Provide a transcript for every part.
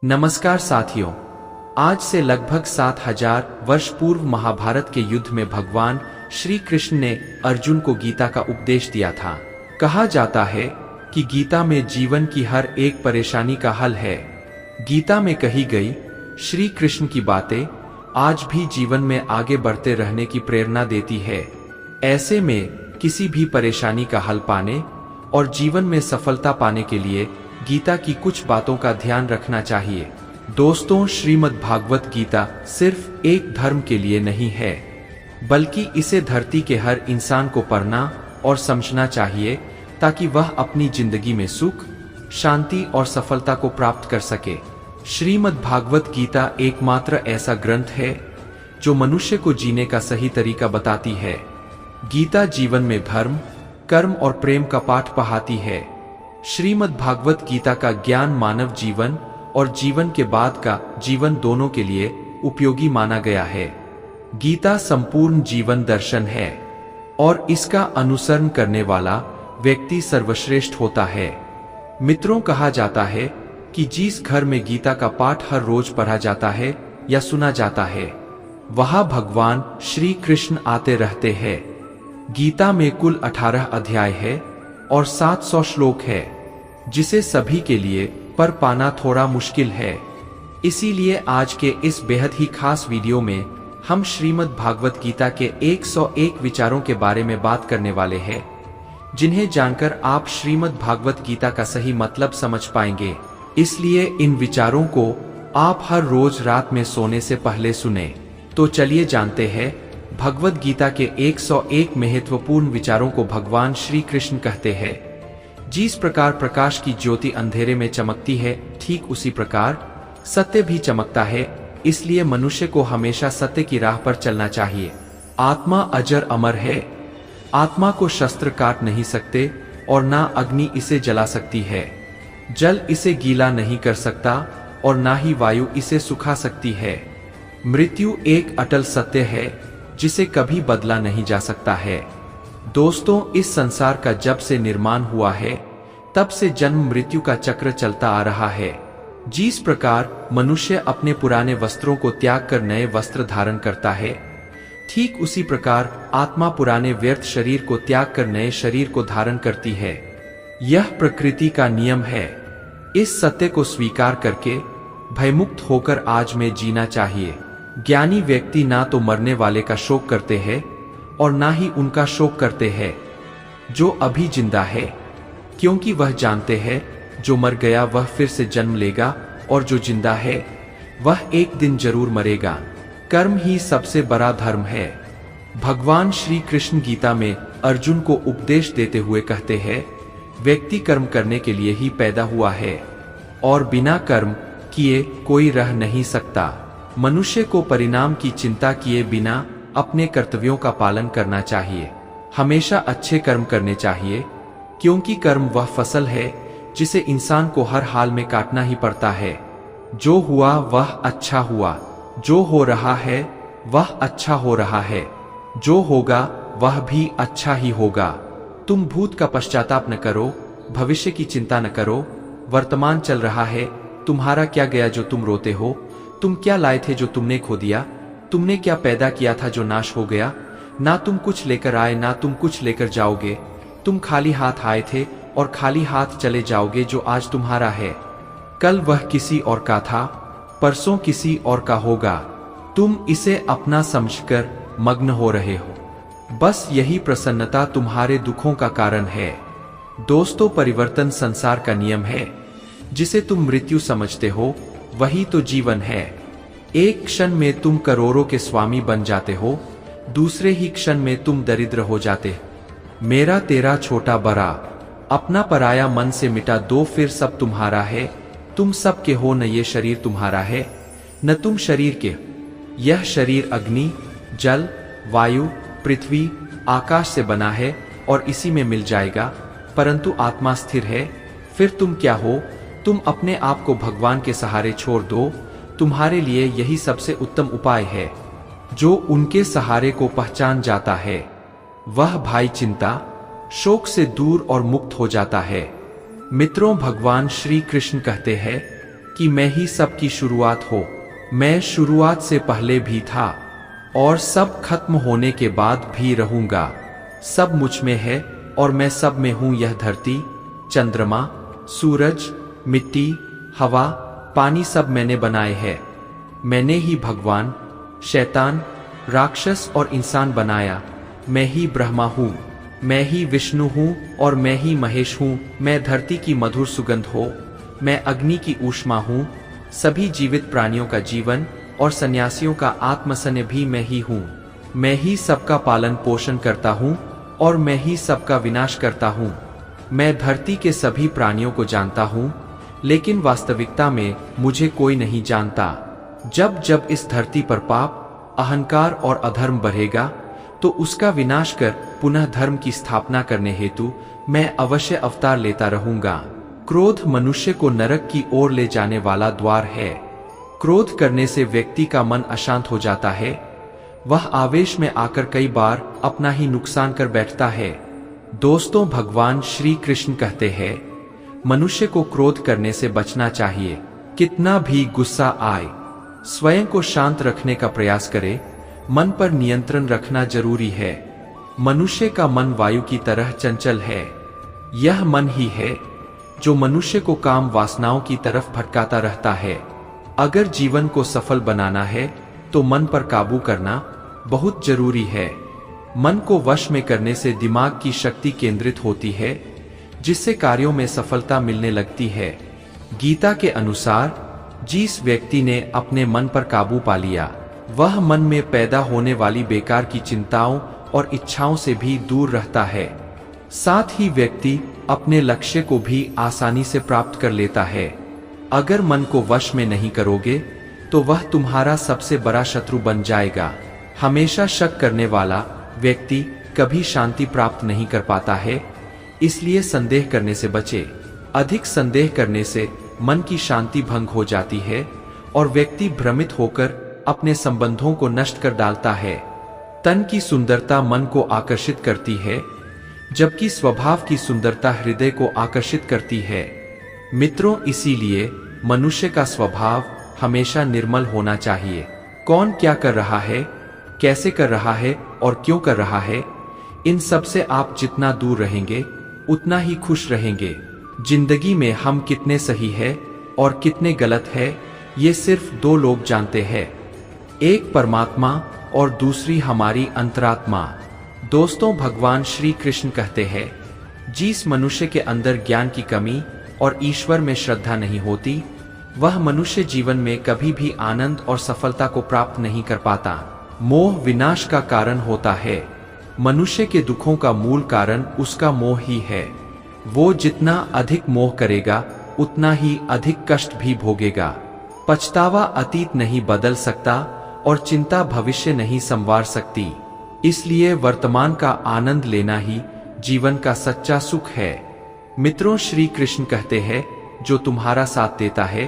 नमस्कार साथियों, आज से लगभग 7000 वर्ष पूर्व महाभारत के युद्ध में भगवान श्री कृष्ण ने अर्जुन को गीता का उपदेश दिया था। कहा जाता है कि गीता में जीवन की हर एक परेशानी का हल है। गीता में कही गई श्री कृष्ण की बातें आज भी जीवन में आगे बढ़ते रहने की प्रेरणा देती है। ऐसे में किसी भी परेशानी का हल पाने और जीवन में सफलता पाने के लिए गीता की कुछ बातों का ध्यान रखना चाहिए। दोस्तों, श्रीमद् भागवत गीता सिर्फ एक धर्म के लिए नहीं है, बल्कि इसे धरती के हर इंसान को पढ़ना और समझना चाहिए ताकि वह अपनी जिंदगी में सुख, शांति और सफलता को प्राप्त कर सके। श्रीमद् भागवत गीता एकमात्र ऐसा ग्रंथ है जो मनुष्य को जीने का सही तरीका बताती है। गीता जीवन में धर्म, कर्म और प्रेम का पाठ पढ़ाती है। श्रीमद् भागवत गीता का ज्ञान मानव जीवन और जीवन के बाद का जीवन दोनों के लिए उपयोगी माना गया है। गीता संपूर्ण जीवन दर्शन है और इसका अनुसरण करने वाला व्यक्ति सर्वश्रेष्ठ होता है। मित्रों, कहा जाता है कि जिस घर में गीता का पाठ हर रोज पढ़ा जाता है या सुना जाता है, वहां भगवान श्री कृष्ण आते रहते हैं। गीता में कुल 18 अध्याय है और 700 श्लोक है, जिसे सभी के लिए पढ़ पाना थोड़ा मुश्किल है। इसीलिए आज के इस बेहद ही खास वीडियो में हम श्रीमद् भागवत गीता के 101 विचारों के बारे में बात करने वाले हैं, जिन्हें जानकर आप श्रीमद् भागवत गीता का सही मतलब समझ पाएंगे। इसलिए इन विचारों को आप हर रोज रात में सोने से पहले सुने। तो चलिए जानते हैं भगवद गीता के 101 महत्वपूर्ण विचारों को। भगवान श्री कृष्ण कहते हैं, जिस प्रकार प्रकाश की ज्योति अंधेरे में चमकती है, ठीक उसी प्रकार सत्य भी चमकता है। इसलिए मनुष्य को हमेशा सत्य की राह पर चलना चाहिए। आत्मा अजर अमर है। आत्मा को शस्त्र काट नहीं सकते और ना अग्नि इसे जला सकती है। जल इसे गीला नहीं कर सकता और ना ही वायु इसे सुखा सकती है। मृत्यु एक अटल सत्य है जिसे कभी बदला नहीं जा सकता है। दोस्तों, इस संसार का जब से निर्माण हुआ है तब से जन्म मृत्यु का चक्र चलता आ रहा है। जिस प्रकार मनुष्य अपने पुराने वस्त्रों को त्याग कर नए वस्त्र धारण करता है, ठीक उसी प्रकार आत्मा पुराने व्यर्थ शरीर को त्याग कर नए शरीर को धारण करती है। यह प्रकृति का नियम है। इस सत्य को स्वीकार करके भयमुक्त होकर आज में जीना चाहिए। ज्ञानी व्यक्ति ना तो मरने वाले का शोक करते हैं और ना ही उनका शोक करते हैं जो अभी जिंदा है, क्योंकि वह जानते हैं जो मर गया वह फिर से जन्म लेगा और जो जिंदा है वह एक दिन जरूर मरेगा। कर्म ही सबसे बड़ा धर्म है। भगवान श्री कृष्ण गीता में अर्जुन को उपदेश देते हुए कहते हैं, व्यक्ति कर्म करने के लिए ही पैदा हुआ है और बिना कर्म किए कोई रह नहीं सकता। मनुष्य को परिणाम की चिंता किए बिना अपने कर्तव्यों का पालन करना चाहिए। हमेशा अच्छे कर्म करने चाहिए, क्योंकि कर्म वह फसल है जिसे इंसान को हर हाल में काटना ही पड़ता है। जो हुआ वह अच्छा हुआ, जो हो रहा है वह अच्छा हो रहा है, जो होगा वह भी अच्छा ही होगा। तुम भूत का पश्चाताप न करो, भविष्य की चिंता न करो। वर्तमान चल रहा है, तुम्हारा क्या गया जो तुम रोते हो? तुम क्या लाए थे जो तुमने खो दिया? तुमने क्या पैदा किया था जो नाश हो गया? ना तुम कुछ लेकर आए ना तुम कुछ लेकर जाओगे। तुम खाली हाथ आए थे और खाली हाथ चले जाओगे। जो आज तुम्हारा है कल वह किसी और का था, परसों किसी और का होगा। तुम इसे अपना समझकर मग्न हो रहे हो। बस यही प्रसन्नता तुम्हारे दुखों का कारण है। दोस्तों, परिवर्तन संसार का नियम है। जिसे तुम मृत्यु समझते हो वही तो जीवन है। एक क्षण में तुम करोड़ों के स्वामी बन जाते हो, दूसरे ही क्षण में तुम दरिद्र हो जाते। मेरा तेरा छोटा बड़ा, अपना पराया मन से मिटा दो, फिर सब तुम्हारा है। तुम सब के हो, न ये शरीर तुम्हारा है न तुम शरीर के। यह शरीर अग्नि, जल, वायु, पृथ्वी, आकाश से बना है और इसी में मिल जाएगा, परंतु आत्मा स्थिर है। फिर तुम क्या हो? तुम अपने आप को भगवान के सहारे छोड़ दो। तुम्हारे लिए यही सबसे उत्तम उपाय है। जो उनके सहारे को पहचान जाता है वह भाई चिंता, शोक से दूर और मुक्त हो जाता है। मित्रों, भगवान श्री कृष्ण कहते हैं, कि मैं ही सबकी शुरुआत हो। मैं शुरुआत से पहले भी था और सब खत्म होने के बाद भी रहूंगा। सब मुझ में है और मैं सब में हूं। यह धरती, चंद्रमा, सूरज, मिट्टी, हवा, पानी सब मैंने बनाए हैं। मैंने ही भगवान, शैतान, राक्षस और इंसान बनाया। मैं ही ब्रह्मा हूँ, मैं ही विष्णु हूँ और मैं ही महेश हूँ। मैं धरती की मधुर सुगंध हो, मैं अग्नि की ऊष्मा हूँ। सभी जीवित प्राणियों का जीवन और सन्यासियों का आत्मसन्य भी मैं ही हूँ। मैं ही सबका पालन पोषण करता हूँ और मैं ही सबका विनाश करता हूँ। मैं धरती के सभी प्राणियों को जानता हूँ, लेकिन वास्तविकता में मुझे कोई नहीं जानता। जब जब इस धरती पर पाप, अहंकार और अधर्म बढ़ेगा, तो उसका विनाश कर पुनः धर्म की स्थापना करने हेतु मैं अवश्य अवतार लेता रहूंगा। क्रोध मनुष्य को नरक की ओर ले जाने वाला द्वार है। क्रोध करने से व्यक्ति का मन अशांत हो जाता है। वह आवेश में आकर कई बार अपना ही नुकसान कर बैठता है। दोस्तों, भगवान श्री कृष्ण कहते हैं, मनुष्य को क्रोध करने से बचना चाहिए। कितना भी गुस्सा आए, स्वयं को शांत रखने का प्रयास करे। मन पर नियंत्रण रखना जरूरी है। मनुष्य का मन वायु की तरह चंचल है। यह मन ही है जो मनुष्य को काम वासनाओं की तरफ भटकाता रहता है। अगर जीवन को सफल बनाना है तो मन पर काबू करना बहुत जरूरी है। मन को वश में करने से दिमाग की शक्ति केंद्रित होती है, जिससे कार्यों में सफलता मिलने लगती है। गीता के अनुसार जिस व्यक्ति ने अपने मन पर काबू पा लिया, वह मन में पैदा होने वाली बेकार की चिंताओं और इच्छाओं से भी दूर रहता है। साथ ही व्यक्ति अपने लक्ष्य को भी आसानी से प्राप्त कर लेता है। अगर मन को वश में नहीं करोगे तो वह तुम्हारा सबसे बड़ा शत्रु बन जाएगा। हमेशा शक करने वाला व्यक्ति कभी शांति प्राप्त नहीं कर पाता है, इसलिए संदेह करने से बचे। अधिक संदेह करने से मन की शांति भंग हो जाती है और व्यक्ति भ्रमित होकर अपने संबंधों को नष्ट कर डालता है। तन की सुंदरता मन को आकर्षित करती है, जबकि स्वभाव की सुंदरता हृदय को आकर्षित करती है। मित्रों, इसीलिए मनुष्य का स्वभाव हमेशा निर्मल होना चाहिए। कौन क्या कर रहा है, कैसे कर रहा है और क्यों कर रहा है, इन सब से आप जितना दूर रहेंगे उतना ही खुश रहेंगे। जिंदगी में हम कितने सही है और कितने गलत है, ये सिर्फ दो लोग जानते हैं, एक परमात्मा और दूसरी हमारी अंतरात्मा। दोस्तों, भगवान श्री कृष्ण कहते हैं, जिस मनुष्य के अंदर ज्ञान की कमी और ईश्वर में श्रद्धा नहीं होती, वह मनुष्य जीवन में कभी भी आनंद और सफलता को प्राप्त नहीं कर पाता। मोह विनाश का कारण होता है। मनुष्य के दुखों का मूल कारण उसका मोह ही है। वो जितना अधिक मोह करेगा उतना ही अधिक कष्ट भी भोगेगा। पछतावा अतीत नहीं बदल सकता और चिंता भविष्य नहीं संवार सकती। इसलिए वर्तमान का आनंद लेना ही जीवन का सच्चा सुख है। मित्रों, श्री कृष्ण कहते हैं, जो तुम्हारा साथ देता है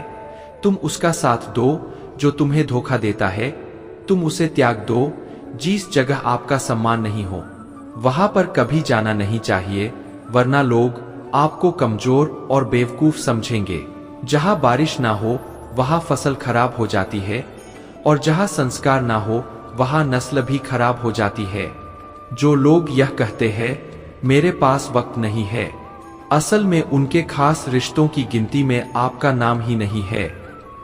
तुम उसका साथ दो, जो तुम्हें धोखा देता है तुम उसे त्याग दो। जिस जगह आपका सम्मान नहीं हो वहां पर कभी जाना नहीं चाहिए, वरना लोग आपको कमजोर और बेवकूफ समझेंगे। जहां बारिश ना हो वहां फसल खराब हो जाती है और जहां संस्कार ना हो वहां नस्ल भी खराब हो जाती है। जो लोग यह कहते हैं मेरे पास वक्त नहीं है, असल में उनके खास रिश्तों की गिनती में आपका नाम ही नहीं है।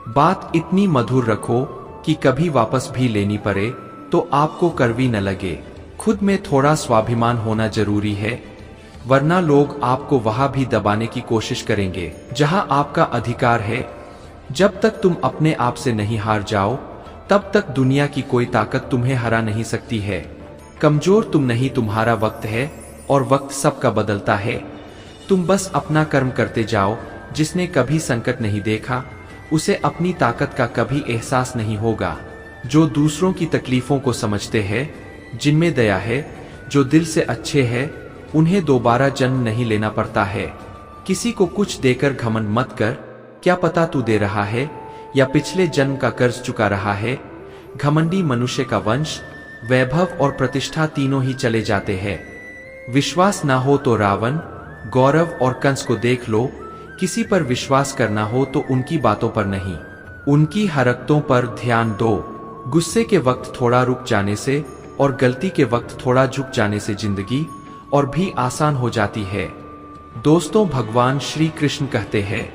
बात इतनी मधुर रखो कि कभी वापस भी लेनी पड़े तो आपको कड़वी न लगे। खुद में थोड़ा स्वाभिमान होना जरूरी है, वरना लोग आपको वहां भी दबाने की कोशिश करेंगे जहां आपका अधिकार है। जब तक तुम अपने आप से नहीं हार जाओ तब तक दुनिया की कोई ताकत तुम्हें हरा नहीं सकती है। कमजोर तुम नहीं, तुम्हारा वक्त है और वक्त सबका बदलता है। तुम बस अपना कर्म करते जाओ। जिसने कभी संकट नहीं देखा उसे अपनी ताकत का कभी एहसास नहीं होगा। जो दूसरों की तकलीफों को समझते हैं, जिनमें दया है, जो दिल से अच्छे हैं, उन्हें दोबारा जन्म नहीं लेना पड़ता है। किसी को कुछ देकर घमंड मत कर, क्या पता तू दे रहा है या पिछले जन्म का कर्ज चुका रहा है। घमंडी मनुष्य का वंश, वैभव और प्रतिष्ठा तीनों ही चले जाते हैं। विश्वास ना हो तो रावण, गौरव और कंस को देख लो, किसी पर विश्वास करना हो तो उनकी बातों पर नहीं, उनकी हरकतों पर ध्यान दो। गुस्से के वक्त थोड़ा रुक जाने से और गलती के वक्त थोड़ा झुक जाने से जिंदगी और भी आसान हो जाती है। दोस्तों, भगवान श्री कृष्ण कहते हैं,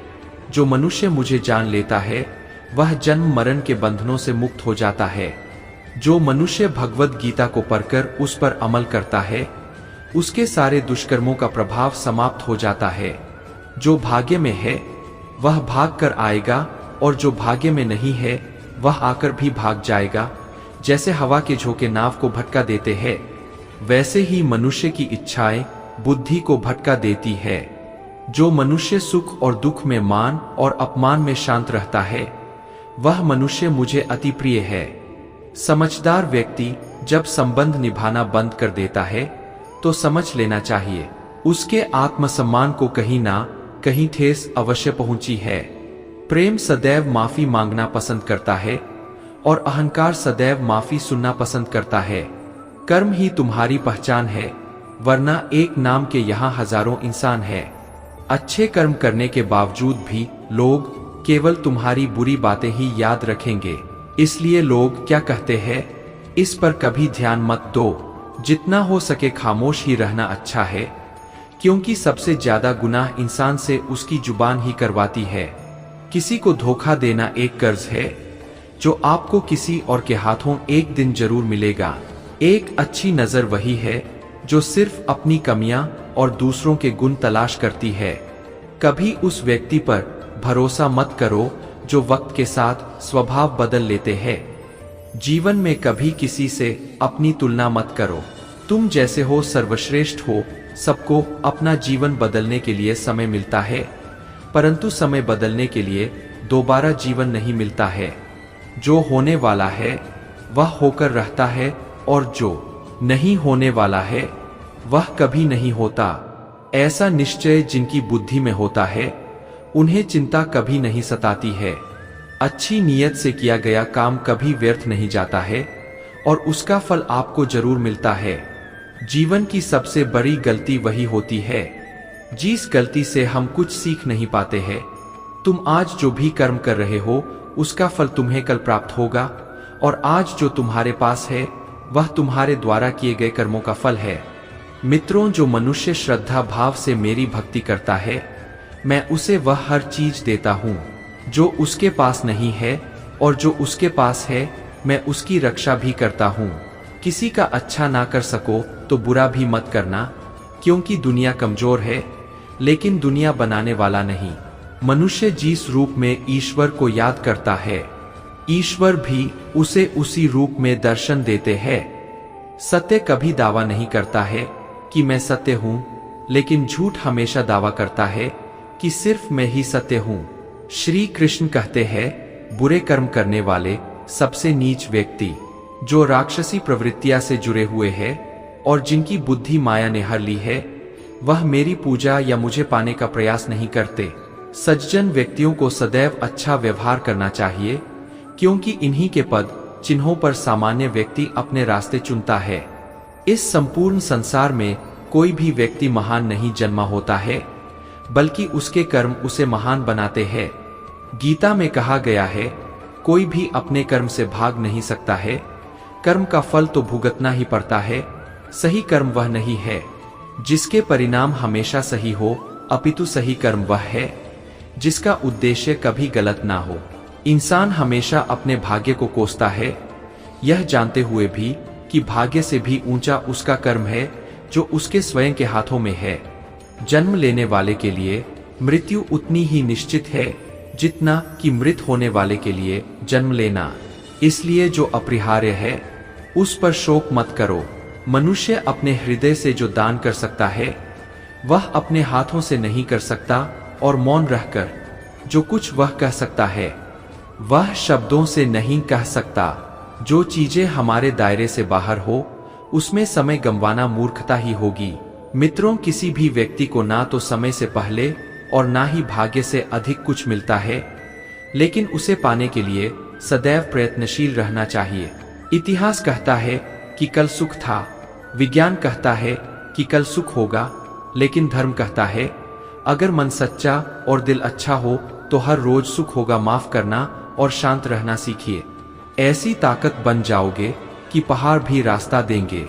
जो मनुष्य मुझे जान लेता है वह जन्म मरण के बंधनों से मुक्त हो जाता है। जो मनुष्य भगवद गीता को पढ़कर उस पर अमल करता है उसके सारे दुष्कर्मों का प्रभाव समाप्त हो जाता है। जो भाग्य में है वह भाग कर आएगा और जो भाग्य में नहीं है वह आकर भी भाग जाएगा। जैसे हवा के झोंके नाव को भटका देते हैं, वैसे ही मनुष्य की इच्छाएं बुद्धि को भटका देती है। जो मनुष्य सुख और दुख में, मान और अपमान में शांत रहता है वह मनुष्य मुझे अति प्रिय है। समझदार व्यक्ति जब संबंध निभाना बंद कर देता है तो समझ लेना चाहिए उसके आत्मसम्मान को कहीं ना कहीं ठेस अवश्य पहुंची है। प्रेम सदैव माफी मांगना पसंद करता है और अहंकार सदैव माफी सुनना पसंद करता है। कर्म ही तुम्हारी पहचान है, वरना एक नाम के यहाँ हजारों इंसान है। अच्छे कर्म करने के बावजूद भी लोग केवल तुम्हारी बुरी बातें ही याद रखेंगे। इसलिए लोग क्या कहते हैं इस पर कभी ध्यान मत दो। जितना हो सके खामोश ही रहना अच्छा है, क्योंकि सबसे ज्यादा गुनाह इंसान से उसकी जुबान ही करवाती है। किसी को धोखा देना एक कर्ज है जो आपको किसी और के हाथों एक दिन जरूर मिलेगा। एक अच्छी नजर वही है जो सिर्फ अपनी कमियां और दूसरों के गुण तलाश करती है। कभी उस व्यक्ति पर भरोसा मत करो जो वक्त के साथ स्वभाव बदल लेते हैं। जीवन में कभी किसी से अपनी तुलना मत करो। तुम जैसे हो सर्वश्रेष्ठ हो। सबको अपना जीवन बदलने के लिए समय मिलता है, परंतु समय बदलने के लिए दोबारा जीवन नहीं मिलता है। जो होने वाला है वह होकर रहता है और जो नहीं होने वाला है वह कभी नहीं होता। ऐसा निश्चय जिनकी बुद्धि में होता है उन्हें चिंता कभी नहीं सताती है। अच्छी नीयत से किया गया काम कभी व्यर्थ नहीं जाता है और उसका फल आपको जरूर मिलता है। जीवन की सबसे बड़ी गलती वही होती है जिस गलती से हम कुछ सीख नहीं पाते हैं। तुम आज जो भी कर्म कर रहे हो उसका फल तुम्हें कल प्राप्त होगा, और आज जो तुम्हारे पास है वह तुम्हारे द्वारा किए गए कर्मों का फल है। मित्रों, जो मनुष्य श्रद्धा भाव से मेरी भक्ति करता है मैं उसे वह हर चीज देता हूँ जो उसके पास नहीं है, और जो उसके पास है मैं उसकी रक्षा भी करता हूँ। किसी का अच्छा ना कर सको तो बुरा भी मत करना, क्योंकि दुनिया कमजोर है लेकिन दुनिया बनाने वाला नहीं। मनुष्य जिस रूप में ईश्वर को याद करता है ईश्वर भी उसे उसी रूप में दर्शन देते हैं। सत्य कभी दावा नहीं करता है कि मैं सत्य हूँ, लेकिन झूठ हमेशा दावा करता है कि सिर्फ मैं ही सत्य हूँ। श्री कृष्ण कहते हैं, बुरे कर्म करने वाले सबसे नीच व्यक्ति जो राक्षसी प्रवृत्तियां से जुड़े हुए हैं और जिनकी बुद्धि माया ने हर ली है, वह मेरी पूजा या मुझे पाने का प्रयास नहीं करते। सज्जन व्यक्तियों को सदैव अच्छा व्यवहार करना चाहिए, क्योंकि इन्हीं के पद चिन्हों पर सामान्य व्यक्ति अपने रास्ते चुनता है। इस संपूर्ण संसार में कोई भी व्यक्ति महान नहीं जन्मा होता है, बल्कि उसके कर्म उसे महान बनाते हैं। गीता में कहा गया है, कोई भी अपने कर्म से भाग नहीं सकता है, कर्म का फल तो भुगतना ही पड़ता है। सही कर्म वह नहीं है जिसके परिणाम हमेशा सही हो, अपितु सही कर्म वह है जिसका उद्देश्य कभी गलत ना हो। इंसान हमेशा अपने भाग्य को कोसता है, यह जानते हुए भी कि भाग्य से भी ऊंचा उसका कर्म है जो उसके स्वयं के हाथों में है। जन्म लेने वाले के लिए मृत्यु उतनी ही निश्चित है जितना कि मृत होने वाले के लिए जन्म लेना। इसलिए जो अपरिहार्य है उस पर शोक मत करो। मनुष्य अपने हृदय से जो दान कर सकता है वह अपने हाथों से नहीं कर सकता, और मौन रहकर जो कुछ वह कह सकता है वह शब्दों से नहीं कह सकता। जो चीजें हमारे दायरे से बाहर हो उसमें समय गंवाना मूर्खता ही होगी। मित्रों, किसी भी व्यक्ति को ना तो समय से पहले और ना ही भाग्य से अधिक कुछ मिलता है, लेकिन उसे पाने के लिए सदैव प्रयत्नशील रहना चाहिए। इतिहास कहता है कि कल सुख था, विज्ञान कहता है कि कल सुख होगा, लेकिन धर्म कहता है अगर मन सच्चा और दिल अच्छा हो तो हर रोज सुख होगा। माफ करना और शांत रहना सीखिए। ऐसी ताकत बन जाओगे कि पहाड़ भी रास्ता देंगे।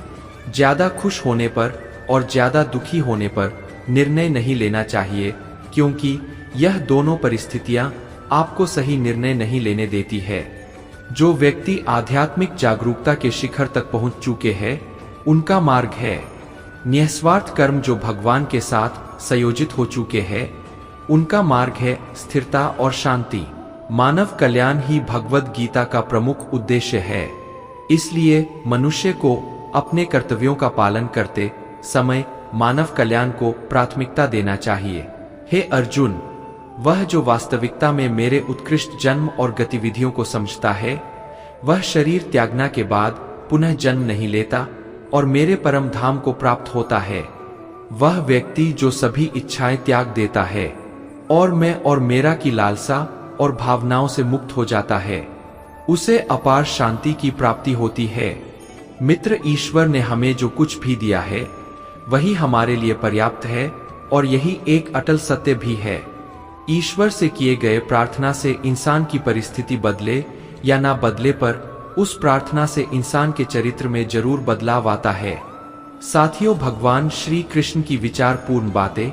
ज्यादा खुश होने पर और ज्यादा दुखी होने पर निर्णय नहीं लेना चाहिए, क्योंकि यह दोनों परिस्थितियां आपको सही निर्णय नहीं लेने देती है। जो व्यक्ति आध्यात्मिक जागरूकता के शिखर तक पहुंच चुके हैं, उनका मार्ग है निस्वार्थ कर्म। जो भगवान के साथ संयोजित हो चुके हैं, उनका मार्ग है स्थिरता और शांति। मानव कल्याण ही भगवद गीता का प्रमुख उद्देश्य है। इसलिए मनुष्य को अपने कर्तव्यों का पालन करते समय मानव कल्याण को प्राथमिकता देना चाहिए। हे अर्जुन, वह जो वास्तविकता में मेरे उत्कृष्ट जन्म और गतिविधियों को समझता है, वह शरीर त्यागना के बाद पुनः जन्म नहीं लेता और मेरे परम धाम को प्राप्त होता है। वह व्यक्ति जो सभी इच्छाएं त्याग देता है और मैं और मेरा की लालसा और भावनाओं से मुक्त हो जाता है, उसे अपार शांति की प्राप्ति होती है। मित्र, ईश्वर ने हमें जो कुछ भी दिया है वही हमारे लिए पर्याप्त है और यही एक अटल सत्य भी है। ईश्वर से किए गए प्रार्थना से इंसान की परिस्थिति बदले या ना बदले, पर उस प्रार्थना से इंसान के चरित्र में जरूर बदलाव आता है। साथियों, भगवान श्री कृष्ण की विचारपूर्ण बातें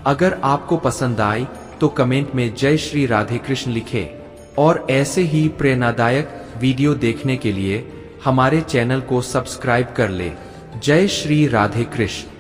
अगर आपको पसंद आई तो कमेंट में जय श्री राधे कृष्ण लिखें और ऐसे ही प्रेरणादायक वीडियो देखने के लिए हमारे चैनल को सब्सक्राइब कर ले। जय श्री राधे कृष्ण।